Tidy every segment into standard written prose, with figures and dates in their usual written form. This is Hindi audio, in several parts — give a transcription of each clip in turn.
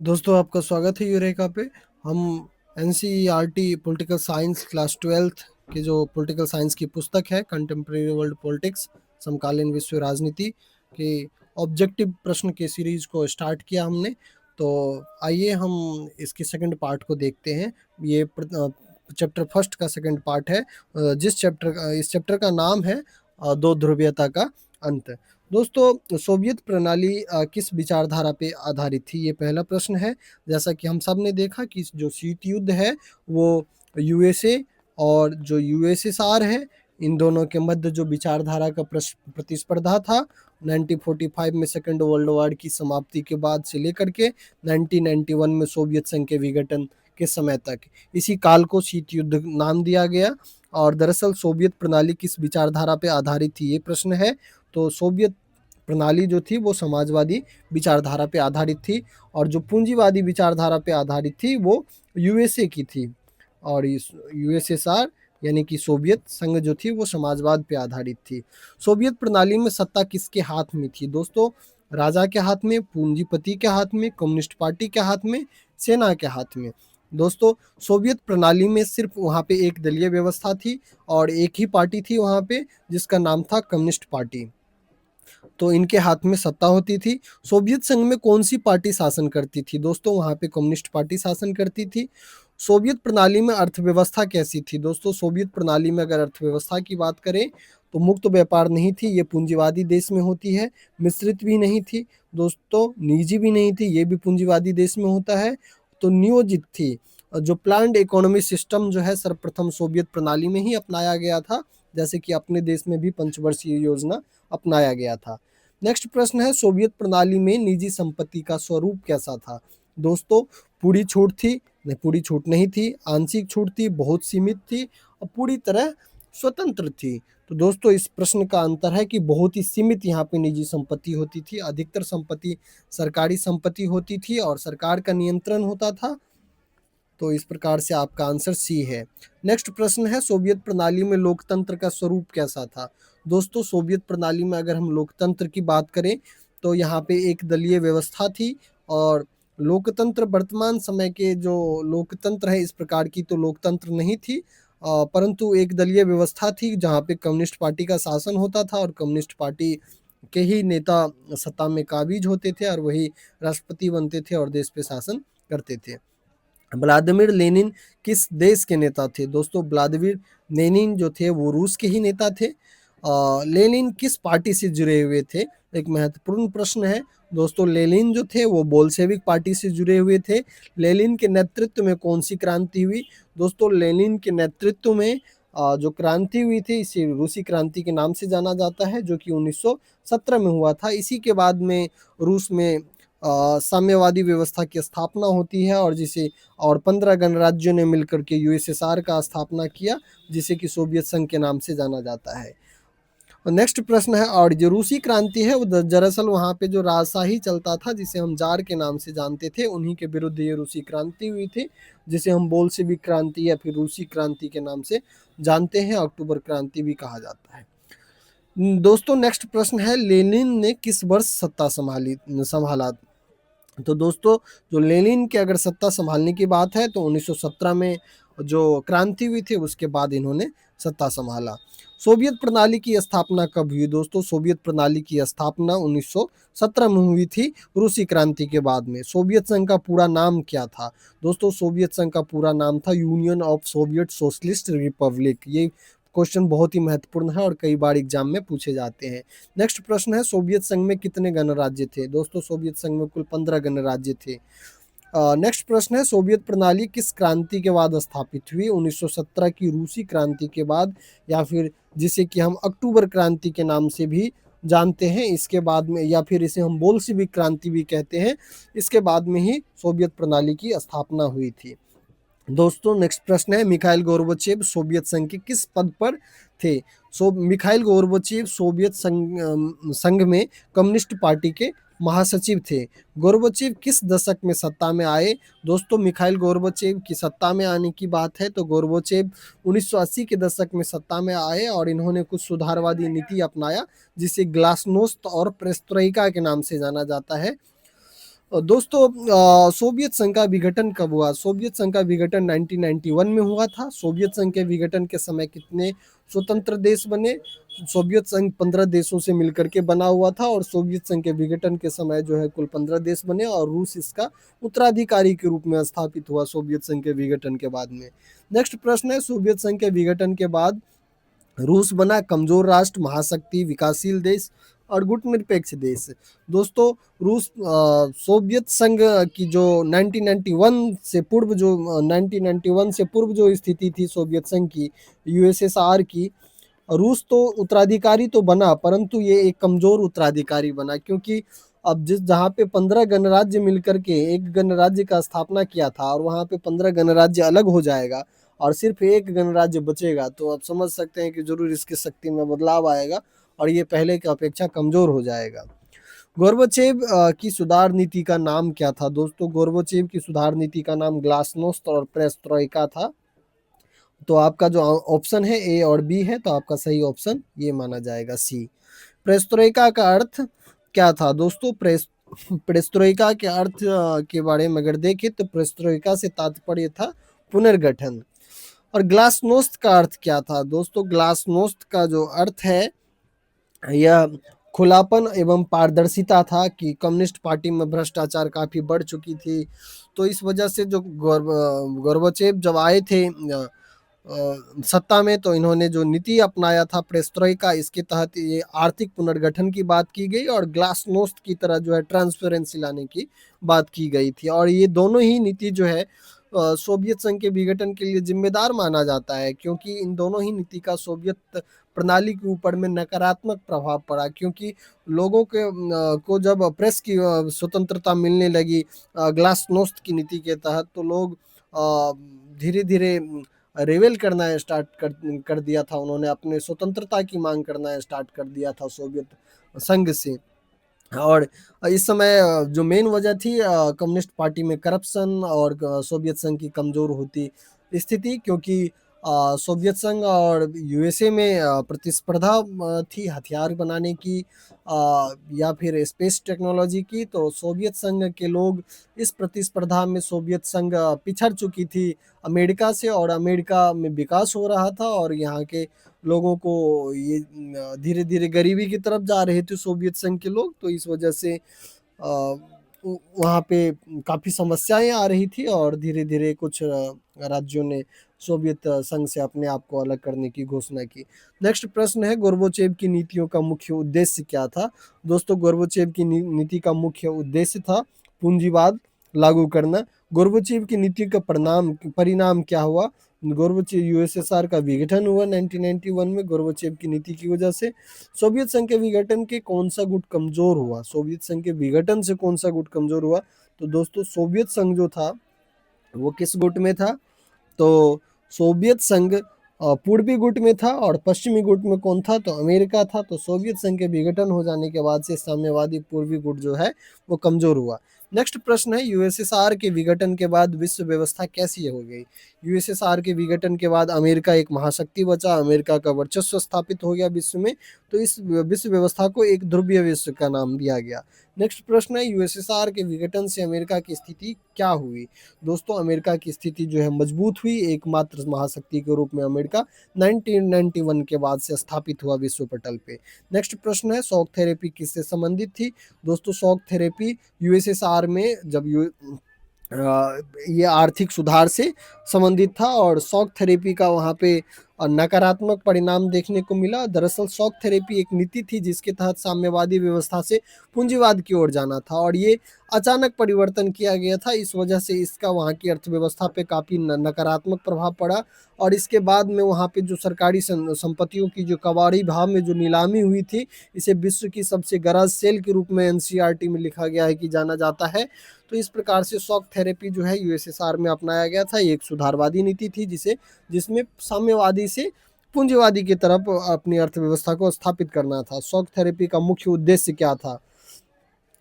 दोस्तों आपका स्वागत है यूरेका पे। हम NCERT political science class 12th की जो पॉलिटिकल साइंस की पुस्तक है कंटेम्प्रेरी वर्ल्ड पॉलिटिक्स समकालीन विश्व राजनीति की ऑब्जेक्टिव प्रश्न के सीरीज को स्टार्ट किया हमने। तो आइए हम इसके सेकंड पार्ट को देखते हैं। ये चैप्टर फर्स्ट का सेकंड पार्ट है। इस चैप्टर का नाम है दो ध्रुवीयता का अंत। दोस्तों सोवियत प्रणाली किस विचारधारा पे आधारित थी, ये पहला प्रश्न है। जैसा कि हम सब ने देखा कि जो शीत युद्ध है वो यूएसए और जो यूएसएसआर है, इन दोनों के मध्य जो विचारधारा का प्रतिस्पर्धा था 1945 में सेकेंड वर्ल्ड वॉर की समाप्ति के बाद से लेकर के 1991 में सोवियत संघ के विघटन के समय तक, इसी काल को शीत युद्ध नाम दिया गया। और दरअसल सोवियत प्रणाली किस विचारधारा पे आधारित थी, ये प्रश्न है। तो सोवियत प्रणाली जो थी वो समाजवादी विचारधारा पे आधारित थी, और जो पूंजीवादी विचारधारा पे आधारित थी वो यूएसए की थी। और इस यूएसएसआर यानी कि सोवियत संघ जो थी वो समाजवाद पे आधारित थी। सोवियत प्रणाली में सत्ता किसके हाथ में थी दोस्तों? राजा के हाथ में, पूंजीपति के हाथ में, कम्युनिस्ट पार्टी के हाथ में, सेना के हाथ में। दोस्तों सोवियत प्रणाली में सिर्फ वहाँ पे एक दलीय व्यवस्था थी और एक ही पार्टी थी वहाँ पे, जिसका नाम था कम्युनिस्ट पार्टी। तो इनके हाथ में सत्ता होती थी। सोवियत संघ में कौन सी पार्टी शासन करती थी दोस्तों? वहाँ पे कम्युनिस्ट पार्टी शासन करती थी। सोवियत प्रणाली में अर्थव्यवस्था कैसी थी दोस्तों? सोवियत प्रणाली में अगर अर्थव्यवस्था की बात करें तो मुक्त व्यापार नहीं थी, ये पूंजीवादी देश में होती है। मिश्रित भी नहीं थी दोस्तों, निजी भी नहीं थी, ये भी पूंजीवादी देश में होता है। तो नियोजित थी। जो प्लान्ड इकोनॉमी सिस्टम जो है सर्वप्रथम सोवियत प्रणाली में ही अपनाया गया था, जैसे कि अपने देश में भी पंचवर्षीय योजना अपनाया गया था। नेक्स्ट प्रश्न है, सोवियत प्रणाली में निजी संपत्ति का स्वरूप कैसा था दोस्तों? पूरी छूट थी? नहीं, पूरी छूट नहीं थी। आंशिक छूट थी, बहुत सीमित थी, और पूरी तरह स्वतंत्र थी। तो दोस्तों इस प्रश्न का अंतर है कि बहुत ही सीमित यहाँ पे निजी संपत्ति होती थी, अधिकतर संपत्ति सरकारी संपत्ति होती थी और सरकार का नियंत्रण होता था। तो इस प्रकार से आपका आंसर सी है। नेक्स्ट प्रश्न है, सोवियत प्रणाली में लोकतंत्र का स्वरूप कैसा था दोस्तों? सोवियत प्रणाली में अगर हम लोकतंत्र की बात करें तो यहाँ पे एक दलीय व्यवस्था थी, और लोकतंत्र वर्तमान समय के जो लोकतंत्र है इस प्रकार की तो लोकतंत्र नहीं थी, परंतु एक दलीय व्यवस्था थी जहाँ पे कम्युनिस्ट पार्टी का शासन होता था और कम्युनिस्ट पार्टी के ही नेता सत्ता में काबिज होते थे और वही राष्ट्रपति बनते थे और देश पे शासन करते थे। व्लादिमीर लेनिन किस देश के नेता थे दोस्तों? व्लादिमीर लेनिन जो थे वो रूस के ही नेता थे। लेनिन किस पार्टी से जुड़े हुए थे? एक महत्वपूर्ण प्रश्न है दोस्तों। लेनिन जो थे वो बोल्शेविक पार्टी से जुड़े हुए थे। लेनिन के नेतृत्व में कौन सी क्रांति हुई दोस्तों? लेनिन के नेतृत्व में जो क्रांति हुई थी इसे रूसी क्रांति के नाम से जाना जाता है, जो कि 1917 में हुआ था। इसी के बाद में रूस में साम्यवादी व्यवस्था की स्थापना होती है, और 15 गणराज्यों ने मिलकर के यूएसएसआर का स्थापना किया, जिसे कि सोवियत संघ के नाम से जाना जाता है। नेक्स्ट प्रश्न है, और जो रूसी क्रांति है वो दरअसल वहाँ पे जो राजशाही चलता था जिसे हम जार के नाम से जानते थे, उन्हीं के विरुद्ध ये रूसी क्रांति हुई थी, जिसे हम बोल्शेविक क्रांति या फिर रूसी क्रांति के नाम से जानते हैं। अक्टूबर क्रांति भी कहा जाता है। दोस्तों नेक्स्ट प्रश्न है, लेनिन ने किस वर्ष सत्ता संभाला? तो दोस्तों जो लेनिन के अगर सत्ता संभालने की बात है तो 1917 में जो क्रांति हुई थी उसके बाद इन्होंने सत्ता संभाला। सोवियत प्रणाली की स्थापना कब हुई दोस्तों? सोवियत प्रणाली की स्थापना 1917 में हुई थी, रूसी क्रांति के बाद में। सोवियत संघ का पूरा नाम क्या था दोस्तों? सोवियत संघ का पूरा नाम था union of Soviet socialist Republic. ये क्वेश्चन बहुत ही महत्वपूर्ण है और कई बार एग्जाम में पूछे जाते हैं। नेक्स्ट प्रश्न है, सोवियत संघ में कितने गणराज्य थे दोस्तों? सोवियत संघ में कुल 15 गणराज्य थे। नेक्स्ट प्रश्न है, सोवियत प्रणाली किस क्रांति के बाद स्थापित हुई? 1917 की रूसी क्रांति के बाद, या फिर जिसे कि हम अक्टूबर क्रांति के नाम से भी जानते हैं, इसके बाद में, या फिर इसे हम बोल्शेविक क्रांति भी कहते हैं, इसके बाद में ही सोवियत प्रणाली की स्थापना हुई थी। दोस्तों नेक्स्ट प्रश्न है, मिखाइल गोर्बाचेव सोवियत संघ के किस पद पर थे? मिखाइल गोर्बाचेव सोवियत संघ में कम्युनिस्ट पार्टी के महासचिव थे। गोर्बाचेव किस दशक में सत्ता में आए दोस्तों? मिखाइल गोर्बाचेव की सत्ता में आने की बात है तो गोर्बाचेव 1980 के दशक में सत्ता में आए और इन्होंने कुछ सुधारवादी नीति अपनाया, जिसे ग्लासनोस्त और पेरेस्ट्रोइका के नाम से जाना जाता है। दोस्तों, सोवियत संघ का विघटन कब हुआ? सोवियत संघ का विघटन 1991 में हुआ था। सोवियत संघ के विघटन के समय कितने स्वतंत्र देश बने? सोवियत संघ 15 देशों से मिलकर के बना हुआ था, और सोवियत संघ के विघटन के समय जो है कुल 15 देश बने, और रूस इसका उत्तराधिकारी के रूप में स्थापित हुआ सोवियत संघ के विघटन के बाद में। नेक्स्ट प्रश्न है, सोवियत संघ के विघटन के बाद रूस बना कमजोर राष्ट्र, महाशक्ति, विकासशील देश और गुटनिरपेक्ष देश? दोस्तों, रूस सोवियत संघ की जो 1991 से पूर्व जो 1991 से पूर्व जो स्थिति थी सोवियत संघ की, यूएसएसआर की, रूस तो उत्तराधिकारी तो बना, परंतु ये एक कमजोर उत्तराधिकारी बना, क्योंकि अब जिस जहाँ पे 15 गणराज्य मिलकर के एक गणराज्य का स्थापना किया था, और वहाँ पे 15 गणराज्य अलग हो जाएगा और सिर्फ एक गणराज्य बचेगा, तो आप समझ सकते हैं कि जरूर इसकी शक्ति में बदलाव आएगा और ये पहले की अपेक्षा कमजोर हो जाएगा। गोर्बाचेव की सुधार नीति का नाम क्या था? दोस्तों, गोर्बाचेव की सुधार नीति का नाम ग्लासनोस्त और पेरेस्ट्रोइका था। तो आपका जो ऑप्शन है ए और बी है, तो आपका सही ऑप्शन ये माना जाएगा, सी। पेरेस्ट्रोइका का अर्थ क्या था? दोस्तों, पेरेस्ट्रोइका के अर्थ के बारे में अगर देखें तो पेरेस्ट्रोइका से तात्पर्य था पुनर्गठन। और ग्लासनोस्त का अर्थ क्या था? दोस्तों, ग्लासनोस्त का जो अर्थ है यह खुलापन एवं पारदर्शिता था, कि कम्युनिस्ट पार्टी में भ्रष्टाचार काफी बढ़ चुकी थी। तो इस वजह से जो गोर्बाचेव जब आए थे सत्ता में, तो इन्होंने जो नीति अपनाया था पेरेस्ट्रोइका, इसके तहत ये आर्थिक पुनर्गठन की बात की गई और ग्लासनोस्त की तरह जो है ट्रांसपेरेंसी लाने की बात की गई थी। और ये दोनों ही नीति जो है सोवियत संघ के विघटन के लिए जिम्मेदार माना जाता है, क्योंकि इन दोनों ही नीति का सोवियत प्रणाली के ऊपर में नकारात्मक प्रभाव पड़ा, क्योंकि लोगों के को जब प्रेस की स्वतंत्रता मिलने लगी ग्लासनोस्त की नीति के तहत, तो लोग धीरे धीरे रेवेल करना स्टार्ट कर दिया था। उन्होंने अपने स्वतंत्रता की मांग करना स्टार्ट कर दिया था सोवियत संघ से। और इस समय जो मेन वजह थी कम्युनिस्ट पार्टी में करप्शन और सोवियत संघ की कमजोर होती स्थिति, क्योंकि सोवियत संघ और यूएसए में प्रतिस्पर्धा थी हथियार बनाने की या फिर स्पेस टेक्नोलॉजी की। तो सोवियत संघ के लोग इस प्रतिस्पर्धा में सोवियत संघ पिछड़ चुकी थी अमेरिका से, और अमेरिका में विकास हो रहा था और यहाँ के लोगों को ये धीरे धीरे गरीबी की तरफ जा रहे थे सोवियत संघ के लोग। तो इस वजह से वहाँ पे काफ़ी समस्याएं आ रही थी, और धीरे धीरे कुछ राज्यों ने सोवियत संघ से अपने आप को अलग करने की घोषणा की। नेक्स्ट प्रश्न है, गोर्बाचेव की नीतियों का मुख्य उद्देश्य क्या था? दोस्तों, गोर्बाचेव की नीति का मुख्य उद्देश्य था पूंजीवाद लागू करना। गोर्बाचेव की नीति का परिणाम क्या हुआ? गोर्बाचेव यूएसएसआर का विघटन हुआ 1991 में गोर्बाचेव की नीति की वजह से। सोवियत संघ के विघटन के कौन सा गुट कमजोर हुआ? सोवियत संघ के विघटन से कौन सा गुट कमजोर हुआ? तो दोस्तों, सोवियत संघ जो था वो किस गुट में था? तो सोवियत संघ पूर्वी गुट में था, और पश्चिमी गुट में कौन था? तो अमेरिका था। तो सोवियत संघ के विघटन हो जाने के बाद से साम्यवादी पूर्वी गुट जो है वो कमजोर हुआ। नेक्स्ट प्रश्न है, यूएसएसआर के विघटन के बाद विश्व व्यवस्था कैसी हो गई? यूएसएसआर के विघटन के बाद अमेरिका एक महाशक्ति बचा, अमेरिका का वर्चस्व स्थापित हो गया विश्व में, तो इस विश्व व्यवस्था को एक ध्रुवीय विश्व का नाम दिया गया। नेक्स्ट प्रश्न है, यूएसएसआर के विघटन से अमेरिका की स्थिति क्या हुई? दोस्तों, अमेरिका की स्थिति जो है मजबूत हुई, एकमात्र महाशक्ति के रूप में अमेरिका 1991 के बाद से स्थापित हुआ विश्व पटल पे। नेक्स्ट प्रश्न है, शॉक थेरेपी किससे संबंधित थी? दोस्तों, शॉक थेरेपी यूएसएसआर में जब ये आर्थिक सुधार से संबंधित था, और शॉक थेरेपी का वहाँ पे नकारात्मक परिणाम देखने को मिला। दरअसल शॉक थेरेपी एक नीति थी जिसके तहत साम्यवादी व्यवस्था से पूंजीवाद की ओर जाना था, और ये अचानक परिवर्तन किया गया था। इस वजह से इसका वहाँ की अर्थव्यवस्था पे काफ़ी नकारात्मक प्रभाव पड़ा, और इसके बाद में वहाँ पे जो सरकारी संपत्तियों की जो कबाड़ी भाव में जो नीलामी हुई थी, इसे विश्व की सबसे गरज सेल के रूप में एनसीईआरटी में लिखा गया है कि जाना जाता है। तो इस प्रकार से शॉक थेरेपी जो है यूएसएसआर में अपनाया गया था। ये एक सुधारवादी नीति थी जिसमें साम्यवादी से पूंजीवादी की तरफ अपनी अर्थव्यवस्था को स्थापित करना था। शॉक थेरेपी का मुख्य उद्देश्य क्या था?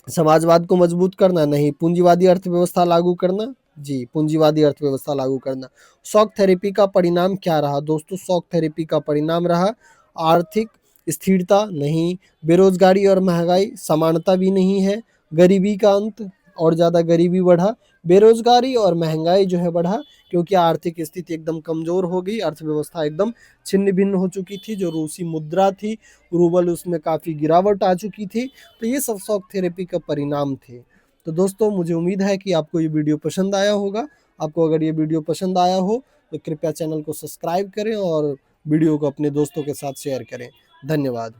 समाजवाद को मजबूत करना? नहीं। पूंजीवादी अर्थव्यवस्था लागू करना? जी, पूंजीवादी अर्थव्यवस्था लागू करना। शॉक थेरेपी का परिणाम क्या रहा? दोस्तों, शॉक थेरेपी का परिणाम रहा आर्थिक स्थिरता? नहीं। बेरोजगारी और महंगाई? समानता भी नहीं है। गरीबी का अंत? और ज़्यादा गरीबी बढ़ा, बेरोजगारी और महंगाई जो है बढ़ा, क्योंकि आर्थिक स्थिति एकदम कमज़ोर हो गई, अर्थव्यवस्था एकदम छिन्न-भिन्न हो चुकी थी, जो रूसी मुद्रा थी, रूबल उसमें काफ़ी गिरावट आ चुकी थी। तो ये सब शॉक थेरेपी का परिणाम थे। तो दोस्तों मुझे उम्मीद है कि आपको ये वीडियो पसंद आया होगा। आपको अगर ये वीडियो पसंद आया हो तो कृपया चैनल को सब्सक्राइब करें और वीडियो को अपने दोस्तों के साथ शेयर करें। धन्यवाद।